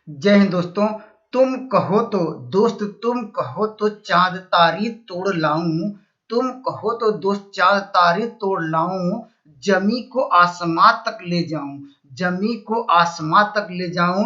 जय हिंद दोस्तों। तुम कहो तो दोस्त, तुम कहो तो चांद तारे तोड़ लाऊं। तुम कहो तो दोस्त चांद तारे तोड़ लाऊं। जमी को आसमां तक ले जाऊं। जमी को आसमां तक ले जाऊं।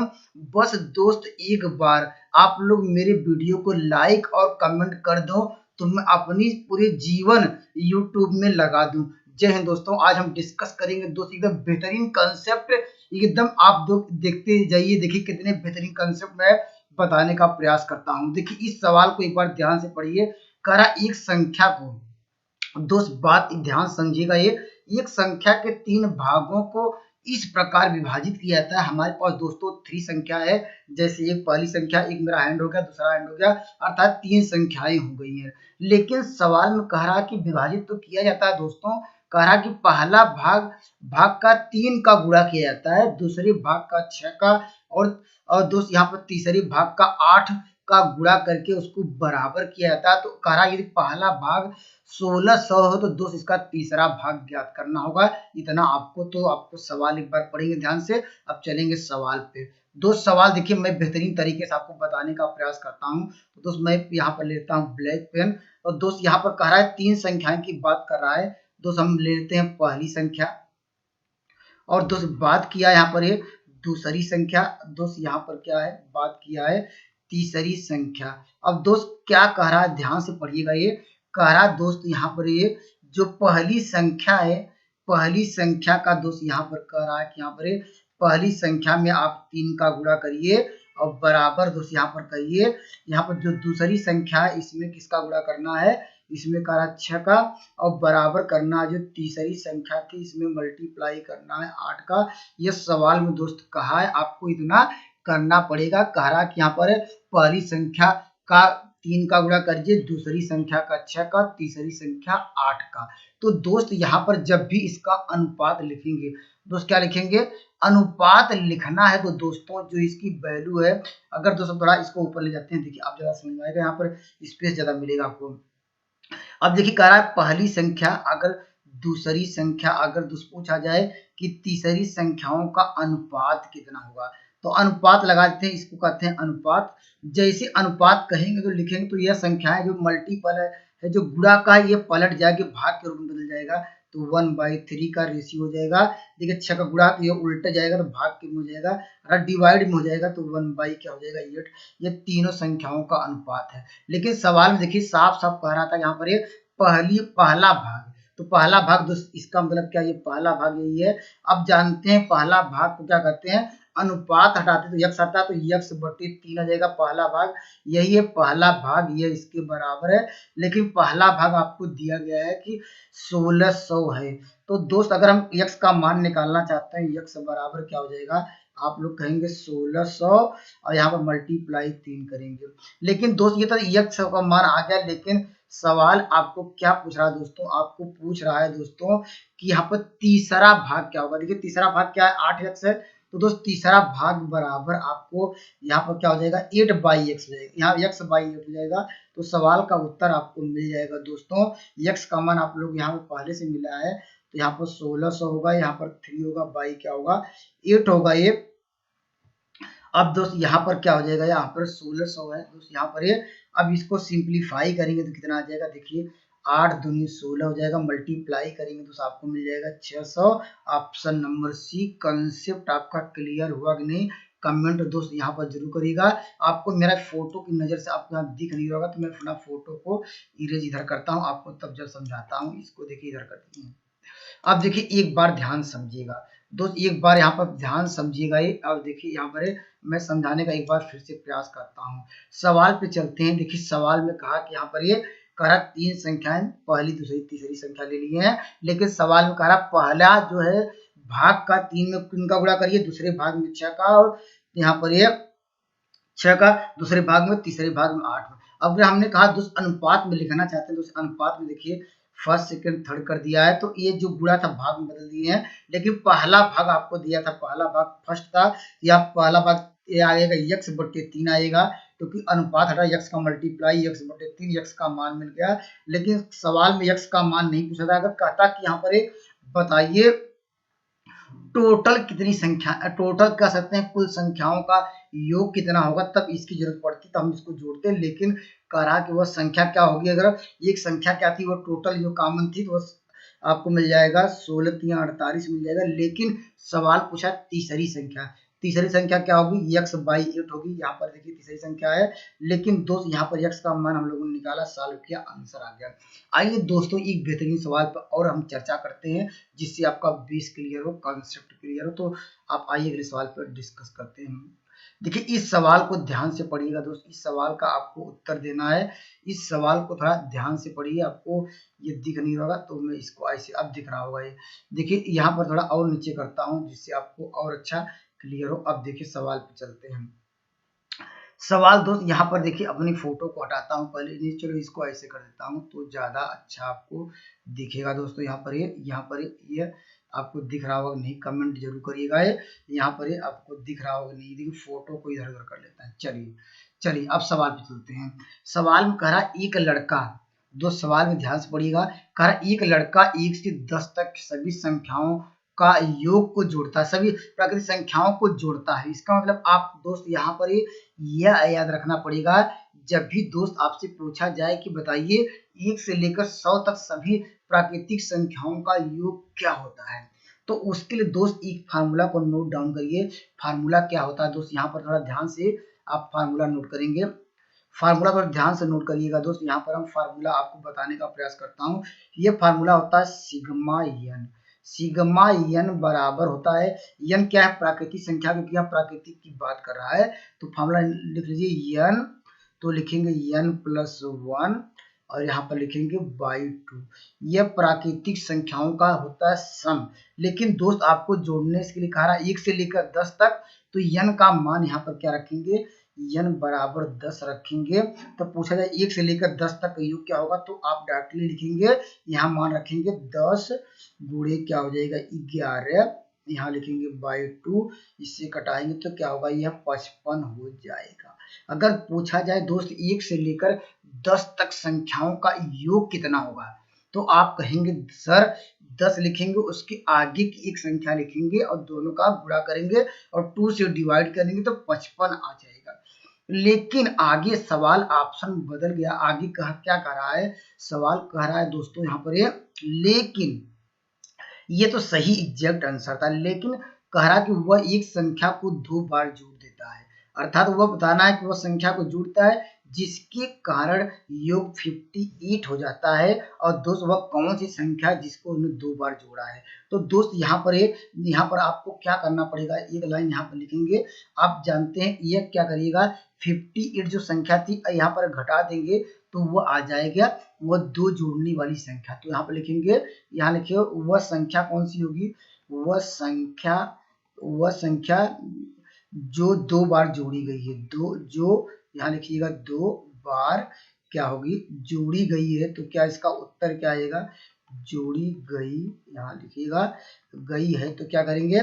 बस दोस्त एक बार आप लोग मेरे वीडियो को लाइक और कमेंट कर दो, तो मैं अपनी पूरे जीवन यूट्यूब में लगा दूं। जय हिंद दोस्तों। आज हम डिस्कस करेंगे दोस्त एकदम बेहतरीन कंसेप्ट, एकदम आप लोग देखते जाइए। देखिए कितने बेहतरीन कंसेप्ट मैं बताने का प्रयास करता हूं। देखिए इस सवाल को एक बार ध्यान से पढ़िए। कह रहा एक संख्या को, दोस्त बात ध्यान समझिएगा, ये एक संख्या के तीन भागों को इस प्रकार विभाजित किया जाता है। हमारे पास दोस्तों थ्री संख्या है, जैसे एक पहली संख्या, एक मेरा हैंड हो गया, दूसरा हैंड हो गया, अर्थात तीन संख्याएं हो गई हैं। लेकिन सवाल में कह रहा कि विभाजित तो किया जाता है दोस्तों। कह रहा कि पहला भाग भाग का तीन का गुणा किया जाता है, दूसरे भाग का छह का, और दोस्त यहाँ पर तीसरे भाग का आठ का गुणा करके उसको बराबर किया जाता है। तो कह रहा यदि पहला भाग 1600 हो तो दोस्त इसका तीसरा भाग ज्ञात करना होगा। इतना आपको सवाल एक बार पढ़ेंगे ध्यान से। अब चलेंगे सवाल पे। दोस्त सवाल देखिए मैं बेहतरीन तरीके से आपको बताने का प्रयास करता हूँ। तो दोस्त मैं यहाँ पर लेता हूँ ब्लैक पेन, और दोस्त यहाँ पर कह रहा है तीन संख्याएं की बात कर रहा है। दोस्त हम ले लेते हैं पहली संख्या, और दोस्त बात किया यहाँ पर ये दूसरी संख्या। दोस्त यहाँ पर क्या है, बात किया है तीसरी संख्या। अब दोस्त क्या कह रहा है, ध्यान से पढ़िएगा। ये कह रहा है दोस्त यहाँ पर ये जो पहली संख्या है, पहली संख्या का दोस्त यहाँ पर कह रहा है कि यहाँ पर ये पहली संख्या में आप तीन का गुणा करिए और बराबर दोस्त यहाँ पर करिए। यहाँ पर जो दूसरी संख्या है इसमें किसका गुणा करना है, इसमें कह रहा 6 का, और बराबर करना है जो तीसरी संख्या थी इसमें मल्टीप्लाई करना है 8 का। ये सवाल में दोस्त कहा है आपको इतना करना पड़ेगा। कह रहा कि यहाँ पर पहली संख्या का 3 का गुणा करिए, दूसरी संख्या का 6 का, तीसरी संख्या 8 का। तो दोस्त यहाँ पर जब भी इसका अनुपात लिखेंगे, दोस्त क्या लिखेंगे, अनुपात लिखना है। तो दोस्तों जो इसकी वैल्यू है, अगर दोस्तों थोड़ा इसको ऊपर ले जाते हैं, देखिए आप ज्यादा समझ में आएगा, यहाँ पर स्पेस ज्यादा मिलेगा आपको। अब देखिए कह रहा है पहली संख्या अगर दूसरी संख्या अगर दोस्त पूछा जाए कि तीसरी संख्याओं का अनुपात कितना होगा, तो अनुपात लगा देते हैं, इसको कहते हैं अनुपात। जैसे अनुपात कहेंगे तो लिखेंगे तो यह संख्या है जो मल्टीपल है, जो गुणा का है ये पलट जाएगा, भाग के रूप में बदल जाएगा। तो 1/3 का रेशियो हो जाएगा। देखिए 6 का गुणा तो ये उल्टा जाएगा तो भाग के में हो जाएगा, अगर डिवाइड में हो जाएगा तो 1 क्या हो जाएगा 8। ये तीनों संख्याओं का अनुपात है। लेकिन सवाल में देखिए साफ साफ कह रहा था यहाँ पर ये पहला भाग, तो पहला भाग दोस्त इसका मतलब क्या, ये पहला भाग यही है। अब जानते हैं पहला भाग को क्या कहते हैं, अनुपात हटाते तो यक्स आता है, तो यक्स बटे 3 आ जाएगा पहला भाग। यही है पहला भाग, ये इसके बराबर है। लेकिन पहला भाग आपको दिया गया है कि 1600 है। तो दोस्त अगर हम यक्स का मान निकालना चाहते हैं, यक्स बराबर क्या हो जाएगा, आप लोग कहेंगे 1600 और यहाँ पर मल्टीप्लाई 3 करेंगे। लेकिन दोस्त ये तो यक्स का मान आ गया, लेकिन सवाल आपको क्या पूछ रहा है दोस्तों, आपको पूछ रहा है दोस्तों कि यहाँ पर तीसरा भाग क्या होगा। देखिए तीसरा भाग क्या है, 8x है। तो दोस्त तीसरा भाग बराबर आपको यहाँ पर क्या हो जाएगा, 8/x हो जाएगा, यहाँ x/8 हो जाएगा। तो सवाल का उत्तर आपको मिल जाएगा दोस्तों। x का मान आप लोग यहाँ पर पहले से मिला है, तो यहाँ पर 1600 होगा, यहाँ पर 3 होगा, बाई क्या होगा 8 होगा ये। अब दोस्त यहाँ पर क्या हो जाएगा, यहाँ पर 1600 है दोस्त, यहाँ पर ये अब इसको सिंप्लीफाई करेंगे तो कितना आ जाएगा, देखिए 8 दूनी 16 हो जाएगा, मल्टीप्लाई करेंगे तो आपको मिल जाएगा 600। Option number C. कंसेप्ट आपका क्लियर हुआ कि नहीं, कमेंट दोस्त यहाँ पर जरूर करिएगा। आपको मेरा फोटो की नजर से आपको यहाँ दिख नहीं होगा, तो मैं अपना फोटो को इरेज इधर करता हूँ, आपको तब जब समझाता हूँ। इसको देखिए इधर करती हूँ। अब देखिए एक बार ध्यान समझिएगा दोस्त, एक बार यहाँ पर ध्यान समझिएगा ये। अब देखिए यहाँ पर मैं समझाने का एक बार फिर से प्रयास करता हूँ। सवाल पे चलते हैं। देखिए सवाल में कहा कि यहाँ पर ये कह रहा तीन संख्याएं पहली दूसरी तीसरी संख्या ले ली है, लेकिन सवाल में कह रहा पहला जो है भाग का 3 में किन का गुणा करिए, दूसरे भाग में 6 का, और यहाँ पर ये 6 का, दूसरे भाग में, तीसरे भाग में 8 में। अब अगर हमने कहा दोस्त अनुपात में लिखना चाहते हैं, तो अनुपात में देखिए फर्स्ट सेकंड थर्ड कर दिया है, तो ये जो गुणा था भाग में बदल दिए हैं। लेकिन पहला भाग आपको दिया था, पहला भाग फर्स्ट था, या पहला भाग ये आएगा x/3 आएगा, क्योंकि अनुपात हटा x का मल्टीप्लाई x/3, x का मान मिल गया। लेकिन सवाल में x का मान नहीं पूछा था। अगर कहता कि यहाँ पर बताइए टोटल कितनी संख्या, टोटल कह सकते हैं कुल संख्याओं का योग कितना होगा, तब इसकी जरूरत पड़ती तो हम इसको जोड़ते, लेकिन कह रहा कि वह संख्या क्या होगी। अगर एक संख्या क्या थी, वो टोटल जो कॉमन थी, तो आपको मिल जाएगा 16 3 48 मिल जाएगा। लेकिन सवाल पूछा तीसरी संख्या, तीसरी संख्या क्या होगी, x बाई 8 होगी। यहाँ पर देखिए तीसरी संख्या है, लेकिन दोस्त यहाँ पर x का मान हम लोगों ने निकाला, सॉल्व किया, आंसर आ गया। आइए दोस्तों एक बेहतरीन सवाल पर और हम चर्चा करते हैं, जिससे आपका बेस क्लियर हो, कॉन्सेप्ट क्लियर हो। तो आप आइए अगले सवाल पर डिस्कस करते हैं। देखिए इस सवाल को ध्यान से पढ़िएगा दोस्त, इस सवाल का आपको उत्तर देना है। इस सवाल को थोड़ा ध्यान से पढ़िए, आपको ये दिख नहीं होगा तो मैं इसको ऐसे, अब दिख रहा होगा ये। देखिए यहाँ पर थोड़ा और नीचे करता हूँ, जिससे आपको और अच्छा क्लियर हो। अब देखिए सवाल पे चलते हैं। सवाल दोस्त यहाँ पर देखिए, अपनी फोटो को हटाता हूँ पहले, नहीं चलो इसको ऐसे कर देता हूँ तो ज्यादा अच्छा आपको दिखेगा दोस्तों। यहाँ पर ये आपको दिख रहा होगा नहीं, कमेंट जरूर करिएगा। यहाँ पर ये आपको दिख रहा होगा नहीं, देखिए फोटो को इधर उधर कर लेता है। चलिए अब सवाल पे चलते हैं। सवाल में कह रहा एक लड़का, दोस्त सवाल में ध्यान से पढ़िएगा, कह रहा एक लड़का 1 से 10 तक सभी संख्याओं का योग को जोड़ता है, सभी प्राकृतिक संख्याओं को जोड़ता है। इसका मतलब आप दोस्त यहाँ पर यह याद रखना पड़ेगा, जब भी दोस्त आपसे पूछा जाए कि बताइए 1 से लेकर 100 तक सभी प्राकृतिक संख्याओं का योग क्या होता है, तो उसके लिए दोस्त एक फार्मूला को नोट डाउन करिए। फार्मूला क्या होता है दोस्त, यहाँ पर थोड़ा ध्यान से आप फार्मूला नोट करेंगे। फार्मूला पर ध्यान से नोट करिएगा दोस्त। यहाँ पर हम फार्मूला आपको बताने का प्रयास करता हूँ। ये फार्मूला होता है सिग्मा एन। सिग्मा एन बराबर होता है, एन क्या है, प्राकृतिक संख्या, क्योंकि यहाँ प्राकृतिक की बात कर रहा है तो फार्मूला लिख लीजिए एन, तो लिखेंगे एन प्लस 1 और यहाँ पर लिखेंगे बाई 2। यह प्राकृतिक संख्याओं का होता है सम। लेकिन दोस्त आपको जोड़ने के लिए कहा रहा है 1 से लेकर 10 तक, तो एन का मान यहाँ पर क्या रखेंगे, n बराबर 10 रखेंगे। तो पूछा जाए 1 से लेकर 10 तक का योग क्या होगा, तो आप डायरेक्टली लिखेंगे, यहाँ मान रखेंगे 10 गुणे क्या हो जाएगा 11, यहाँ लिखेंगे बाई 2, इससे कटाएंगे तो क्या होगा, यह 55 हो जाएगा। अगर पूछा जाए दोस्त 1 से लेकर 10 तक संख्याओं का योग कितना होगा, तो आप कहेंगे सर 10 लिखेंगे, उसके आगे की एक संख्या लिखेंगे और दोनों का गुणा करेंगे और 2 से डिवाइड करेंगे तो 55 आ जाएगा। लेकिन आगे सवाल ऑप्शन बदल गया, आगे क्या कह रहा है, सवाल कह रहा है दोस्तों यहाँ पर लेकिन ये तो सही एग्जैक्ट आंसर था, लेकिन कह रहा कि वह एक संख्या को 2 बार जोड़ देता है, अर्थात वह बताना है कि वह संख्या को जोड़ता है जिसके कारण योग 58 हो जाता है। और दोस्त वह कौन सी संख्या जिसको उन्होंने 2 बार जोड़ा है, तो दोस्त यहाँ पर आपको क्या करना पड़ेगा, एक लाइन यहाँ पर लिखेंगे। आप जानते हैं ये क्या करिएगा, 58 जो संख्या थी यहाँ पर घटा देंगे तो वो आ जाएगा वो 2 जोड़ने वाली संख्या। तो यहाँ पर लिखेंगे, यहाँ लिखिए वह संख्या कौन सी होगी, वह संख्या जो 2 बार जोड़ी गई है, जो यहाँ लिखिएगा 2 बार क्या होगी, जोड़ी गई है। तो क्या इसका उत्तर क्या आएगा, जोड़ी गई, यहाँ लिखिएगा गई है। तो क्या करेंगे,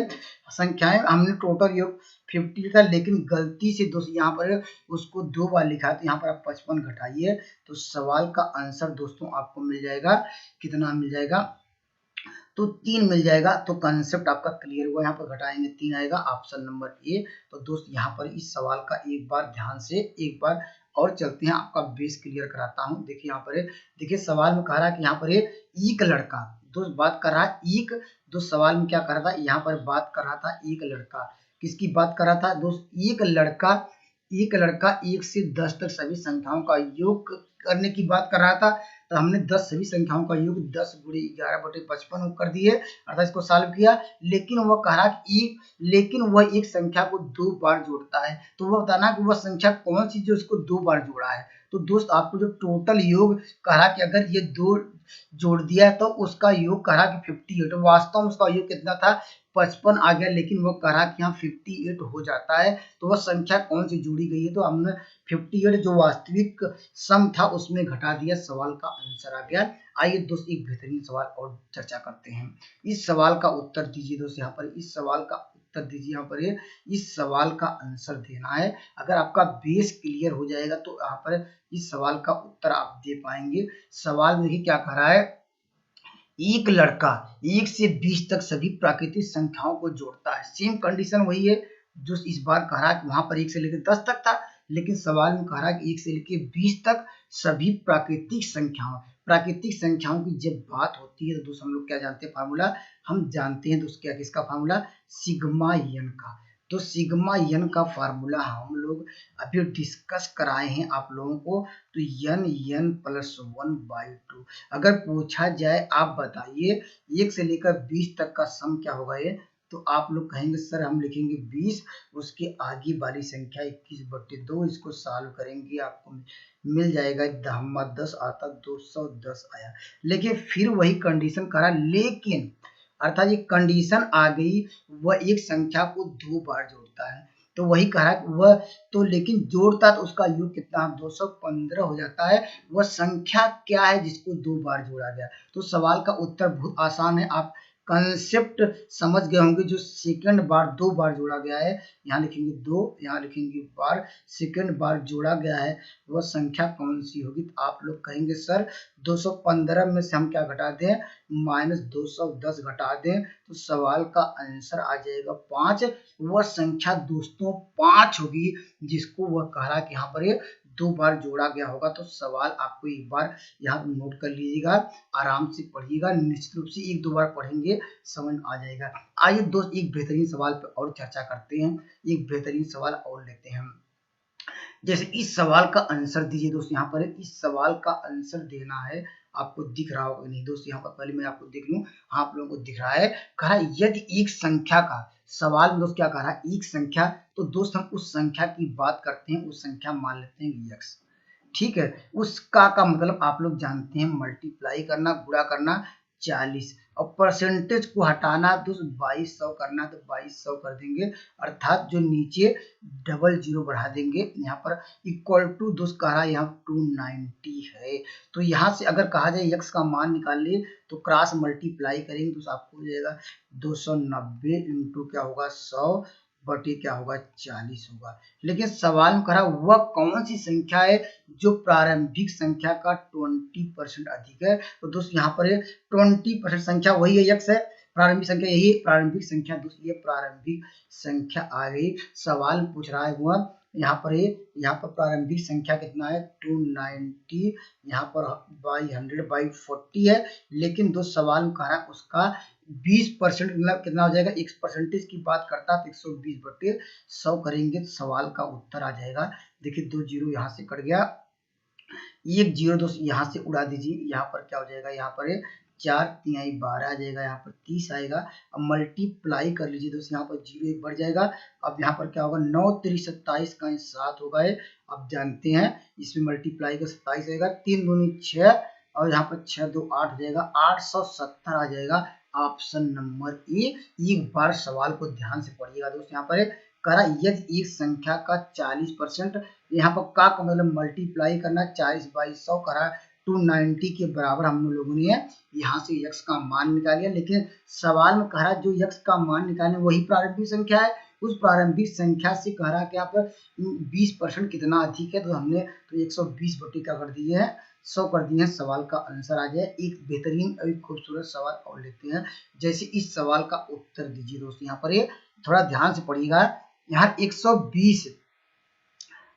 संख्याएं हमने टोटल योग 50 था, लेकिन गलती से दोस्तों यहाँ पर उसको 2 बार लिखा है, तो यहाँ पर आप 55 घटाइए तो सवाल का आंसर दोस्तों आपको मिल जाएगा, कितना मिल जाएगा, तो 3 मिल जाएगा। तो कंसेप्ट आपका क्लियर हुआ, यहाँ पर घटाएंगे 3 आएगा, ऑप्शन नंबर ए। तो दोस्त यहाँ पर इस सवाल का एक बार ध्यान से एक बार और चलते हैं, आपका बेस क्लियर कराता हूँ। देखिए यहाँ पर देखिए सवाल में कह रहा है कि यहाँ पर एक लड़का, दोस्त बात कर रहा है एक, दोस्त सवाल में क्या कर रहा था, यहाँ पर बात कर रहा था एक लड़का, किसकी बात कर रहा था दोस्त, एक लड़का 1 से 10 तक सभी संख्याओं का योग करने की बात कर रहा था। तो हमने 10 सभी संख्याओं का योग 10 गुणे 11/55 कर दिए, अर्थात इसको सॉल्व किया। लेकिन वह कह रहा कि लेकिन वह एक संख्या को 2 बार जोड़ता है, तो वह बताना कि वह संख्या कौन सी जो उसको 2 बार जोड़ा है। तो दोस्त आपको जो टोटल योग कह रहा कि अगर ये 2 जोड़ दिया तो उसका योग कह रहा कि 58, वास्तव में उसका योग कितना था 55 आ गया, लेकिन वो कह रहा कि यहाँ 58 हो जाता है। तो वह संख्या कौन सी जोड़ी गई है, तो हमने 58 जो वास्तविक सम था उसमें घटा दिया, सवाल का आंसर आ गया। आइए दोस्त एक बेहतरीन सवाल और चर्चा करते हैं। इस सवाल का उत्तर दीजिए दोस्त, यहाँ पर इस सवाल का उत्तर दीजिए, यहाँ पर इस सवाल का आंसर देना है। अगर आपका बेस क्लियर हो जाएगा तो यहाँ पर इस सवाल का उत्तर आप दे पाएंगे। सवाल देखिए क्या कह रहा है, एक लड़का 1 से 20 तक सभी प्राकृतिक संख्याओं को जोड़ता है। सेम कंडीशन वही है जो इस बार कह रहा है कि वहां पर 1 से लेकर 10 तक था, लेकिन सवाल में कह रहा है कि 1 से लेकर 20 तक सभी प्राकृतिक संख्याओं की जब बात होती है तो दोस्त हम लोग क्या जानते हैं फार्मूला, हम जानते हैं दोस्त क्या किसका फार्मूला, सिग्मा एन का। तो सिग्मा एन का फार्मूला हम लोग अभी डिस्कस कराए हैं आप लोगों को। तो एन प्लस 1/2 अगर पूछा जाए आप बताइए 1 से लेकर 20 तक का सम क्या होगा ये, तो आप लोग कहेंगे सर हम लिखेंगे 20, उसके आगे वाली संख्या 21/2, इसको सॉल्व करेंगे आपको मिल जाएगा 10 आता 210 आया। लेकिन फिर वही कंडीशन करा, लेकिन अर्थात ये कंडीशन आ गई वह एक संख्या को 2 बार जोड़ता है, तो वही कहा वह तो लेकिन जोड़ता तो उसका योग कितना 215 हो जाता है। वह संख्या क्या है जिसको 2 बार जोड़ा गया, तो सवाल का उत्तर बहुत आसान है, आप कंसेप्ट समझ गए होंगे। जो सेकंड बार 2 बार जोड़ा गया है, यहाँ लिखेंगे 2, यहाँ लिखेंगे बार, सेकंड बार जोड़ा गया है वह संख्या कौन सी होगी, तो आप लोग कहेंगे सर 215 में से हम क्या घटा दें, -210 घटा दें, तो सवाल का आंसर आ जाएगा 5। वह संख्या दोस्तों 5 होगी जिसको वह कह रहा है कि यहाँ पर ये 2 बार जोड़ा गया होगा। तो सवाल आपको एक बार यहाँ नोट कर लीजिएगा, आराम से पढ़िएगा, निश्चित रूप से 1-2 बार पढ़ेंगे समझ आ जाएगा। आइए दोस्त एक बेहतरीन सवाल पर और चर्चा करते हैं, एक बेहतरीन सवाल और लेते हैं। जैसे इस सवाल का आंसर दीजिए दोस्त, यहाँ पर इस सवाल का आंसर देना है, आपको दिख रहा होगा नहीं दोस्त, यहाँ पर पहले मैं आपको देख लूं, हाँ आप लोगों को दिख रहा है। कहा यदि एक संख्या का, सवाल में दोस्त क्या कह रहा है, एक संख्या, तो दोस्त हम उस संख्या की बात करते हैं, उस संख्या मान लेते हैं x, ठीक है। उसका का मतलब आप लोग जानते हैं मल्टीप्लाई करना, गुणा करना 40, और परसेंटेज को हटाना तो 2200 करना, तो 2200 कर देंगे, अर्थात जो नीचे डबल जीरो बढ़ा देंगे, यहाँ पर इक्वल टू दोस्त कह रहा है यहाँ 290 है। तो यहाँ से अगर कहा जाए x का मान निकाल लिए तो क्रॉस मल्टीप्लाई करेंगे तो आपको हो जाएगा 290 इंटू क्या होगा 100 बटे क्या होगा 40 होगा। लेकिन सवाल में कहा वह कौन सी संख्या है जो प्रारंभिक संख्या का 20% अधिक है, तो दोस्त यहाँ पर 20% संख्या वही है x है, प्रारंभिक संख्या यही है, प्रारंभिक संख्या दोस्त ये प्रारंभिक संख्या आ गई। सवाल पूछ रहा है वह यहाँ पर प्रारंभिक संख्या कितना है 290, यहाँ पर बाई 100/40 है, लेकिन दोस्त सवाल में कह रहा है उसका 20% मतलब कितना हो जाएगा, x परसेंटेज की बात करता है तो 120/100 करेंगे तो सवाल का उत्तर आ जाएगा। देखिए 2 जीरो यहाँ से कट गया, 1 जीरो दोस्त यहाँ से उड़ा दीजिए, यहाँ पर क्या हो जाएगा, यहाँ पर 4 तिहाई 12 आ जाएगा, यहाँ पर 30 आएगा। अब मल्टीप्लाई कर लीजिए दोस्त, यहाँ पर 0 1 बढ़ जाएगा। अब यहाँ पर क्या होगा 9 3 27 का 7 होगा, अब जानते हैं इसमें मल्टीप्लाई का 27 आएगा, 3 दूनी 6 और यहाँ पर 6 2 8 हो जाएगा, 870 आ जाएगा। Option number A. एक बार सवाल को ध्यान से पढ़िएगा दोस्त, यहाँ पर करा यदि एक संख्या का 40%, यहाँ पर का मतलब मल्टीप्लाई करना 40/100 करा 290 के बराबर हम लोगों ने यहाँ से x का मान निकाल लिया। लेकिन सवाल में कह रहा है जो x का मान निकालने वही प्रारंभिक संख्या है, उस प्रारंभिक संख्या से कह रहा है कि यहाँ पर 20% कितना अधिक है, तो हमने तो 120 बटे क्या कर दिए हैं 100 कर दिए हैं, सवाल का आंसर आ जाए। एक बेहतरीन और खूबसूरत सवाल और लेते हैं, जैसे इस सवाल का उत्तर दीजिए दोस्त, यहाँ पर थोड़ा ध्यान से पढ़िएगा, यहाँ 120,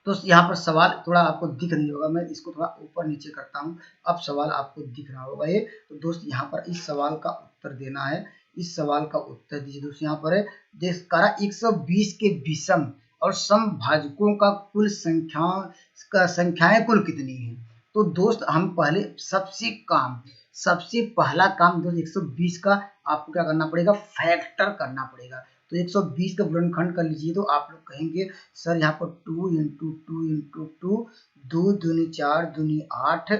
तो यहाँ पर सवाल थोड़ा आपको दिख नहीं होगा, मैं इसको थोड़ा ऊपर नीचे करता हूँ, अब सवाल आपको दिख रहा होगा ये। तो दोस्त यहाँ पर इस सवाल का उत्तर देना है, इस सवाल का उत्तर दीजिए दोस्त। यहाँ पर देशकारा 120 के विषम और सम भाजकों का कुल संख्याएं कुल कितनी है। तो दोस्त हम पहले सबसे पहला काम दोस्त 120 का आपको क्या करना पड़ेगा, फैक्टर करना पड़ेगा। तो 120 का गुणनखंड कर लीजिए, तो आप लोग कहेंगे सर यहाँ पर 2 इंटू 2 इंटू 2, 2 दूनी 4 दूनी 8,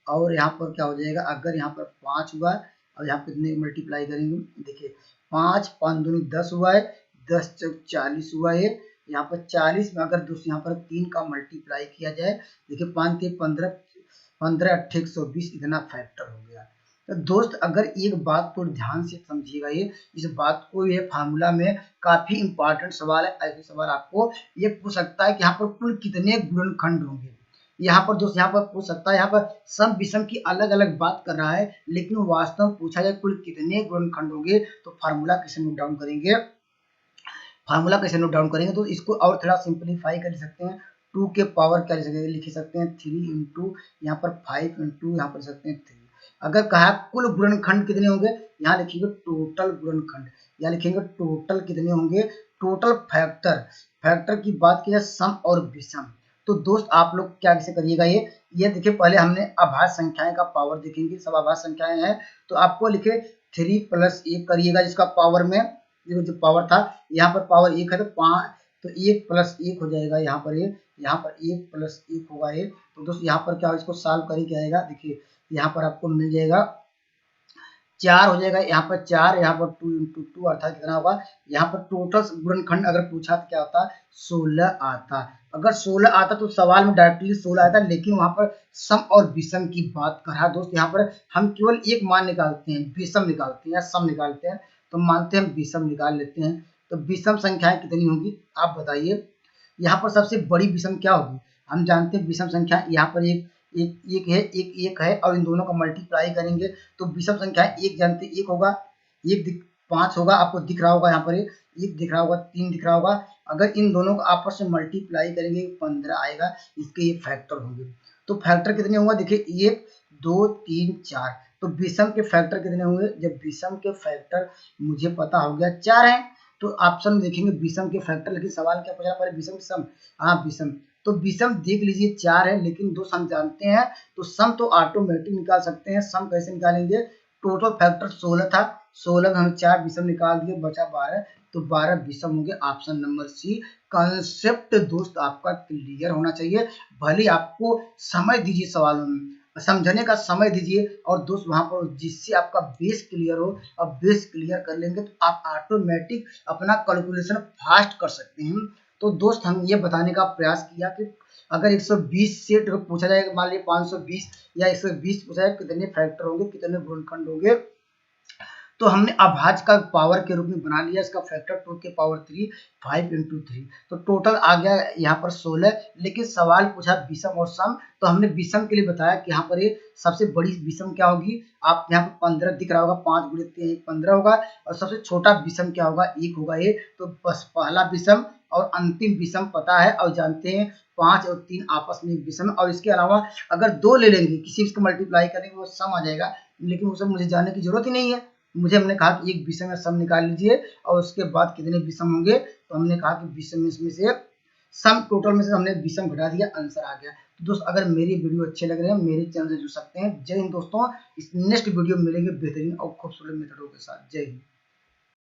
और यहाँ पर क्या हो जाएगा, अगर यहाँ पर 5 हुआ और यहाँ पर कितने मल्टीप्लाई करेंगे, देखिए 5 5 दूनी 10 हुआ है, 10 चौक 40 हुआ है। यहाँ पर 40 में अगर दोस्त यहाँ पर 3 का मल्टीप्लाई किया जाए, देखिए 5 के 15 15 8 120, इतना फैक्टर हो गया। तो दोस्त अगर एक बात को ध्यान से समझिएगा, ये इस बात को, ये फार्मूला में काफी इंपॉर्टेंट सवाल है। ऐसे सवाल आपको ये पूछ सकता है कि यहाँ पर कुल कितने गुणनखंड होंगे, यहाँ पर दोस्त यहाँ पर पूछ सकता है, यहाँ पर सम विषम की अलग अलग बात कर रहा है, लेकिन वास्तव में पूछा जाए कुल कितने गुणनखंड होंगे तो फार्मूला कैसे नोट डाउन करेंगे, तो इसको और थोड़ा सिंपलीफाई कर सकते हैं। 2 के पावर क्या लिख सकते हैं 3 इंटू यहाँ पर 5 इंटू यहाँ पर सकते हैं 3। अगर कहा कुल गुणनखंड कितने होंगे, यहाँ लिखेंगे टोटल गुणनखंड, या लिखेंगे टोटल कितने होंगे, टोटल फैक्टर की बात की जाए सम और विषम। तो दोस्त आप लोग क्या कैसे करिएगा, ये देखिए पहले हमने अभाज्य संख्याएं का पावर देखेंगे, सब अभाज्य संख्याएं हैं, तो आपको लिखे 3 प्लस 1 करिएगा, जिसका पावर में जो पावर था यहाँ पर पावर 1 है तो 5, तो 1 प्लस 1 हो जाएगा, यहाँ पर 1 प्लस 1 होगा ये। तो दोस्त यहाँ पर क्या इसको सॉल्व करें क्या आएगा, देखिए यहाँ पर आपको मिल जाएगा 4 हो जाएगा, यहाँ पर 4, यहाँ पर 2 इंटू 2 अर्थात कितना होगा, यहाँ पर टोटल गुणनखंड अगर पूछा तो क्या होता 16 आता। अगर 16 आता तो सवाल में डायरेक्टली 16 आता, लेकिन वहां पर सम और विषम की बात कर रहा दोस्त। यहाँ पर हम केवल एक मान निकालते हैं, विषम निकालते हैं या सम निकालते हैं, तो मानते हैं विषम निकाल लेते हैं। तो विषम संख्याएं कितनी होंगी आप बताइए। यहाँ पर सबसे बड़ी विषम क्या होगी, हम जानते हैं विषम संख्या यहाँ पर एक है और इन दोनों का मल्टीप्लाई करेंगे तो विषम संख्या एक जानते हैं, एक होगा, 5 होगा, आपको दिख रहा होगा यहाँ पर एक दिख रहा होगा, 3 दिख रहा होगा। अगर इन दोनों को आपस में मल्टीप्लाई करेंगे 15 आएगा, इसके ये फैक्टर होंगे। तो फैक्टर कितने होंगे देखिए 1 2 3 4। तो विषम के फैक्टर कितने होंगे, जब विषम के फैक्टर मुझे पता हो गया 4 है तो ऑप्शन में देखेंगे विषम के फैक्टर, लेकिन सवाल क्या पूछा पहले विषम सम, हाँ विषम, तो विषम देख लीजिए 4 है, लेकिन दोस्त हम जानते हैं तो सम तो ऑटोमेटिक निकाल सकते हैं। सम कैसे निकालेंगे, टोटल फैक्टर 16 था, 16 में हम 4 विषम निकाल दिए, बचा 12, तो 12 विषम होंगे, ऑप्शन नंबर सी। कंसेप्ट दोस्त आपका क्लियर होना चाहिए, भले आपको समय दीजिए, सवालों में समझने का समय दीजिए, और दोस्त वहां पर जिससे आपका बेस क्लियर हो, अब बेस क्लियर कर लेंगे तो आप ऑटोमेटिक अपना कैलकुलेशन फास्ट कर सकते हैं। तो दोस्त हम ये बताने का प्रयास किया कि अगर 120 से पूछा जाएगा, मान लीजिए 520 या 120 पूछा जाए कितने फैक्टर होंगे, कितने गुणनखंड होंगे, तो हमने अभाज्य का पावर के रूप में बना लिया, इसका फैक्टर 2 के पावर 3 5 इंटू 3, तो टोटल आ गया यहाँ पर 16। लेकिन सवाल पूछा विषम और सम, तो हमने विषम के लिए बताया कि यहाँ पर ये सबसे बड़ी विषम क्या होगी, आप यहाँ पर 15 दिख रहा होगा, 5 गुणे 3 15 होगा, और सबसे छोटा विषम क्या होगा 1 होगा ये। तो बस पहला विषम और अंतिम विषम पता है और जानते हैं, 5 और 3 आपस में एक विषम, और इसके अलावा अगर 2 ले लेंगे किसी को मल्टीप्लाई करेंगे वो सम आ जाएगा, लेकिन वो सब मुझे जानने की जरूरत ही नहीं है। मुझे हमने कहा कि एक विषम या सम निकाल लीजिए और उसके बाद कितने विषम होंगे, तो हमने कहा कि विषम में से सम टोटल में से हमने विषम घटा दिया, आंसर आ गया। तो दोस्त अगर मेरी वीडियो अच्छे लग रहे हैं मेरे चैनल से जुड़ सकते हैं। जय हिंद दोस्तों, इस नेक्स्ट वीडियो में मिलेंगे बेहतरीन और खूबसूरत मेथडों के साथ। जय हिंद।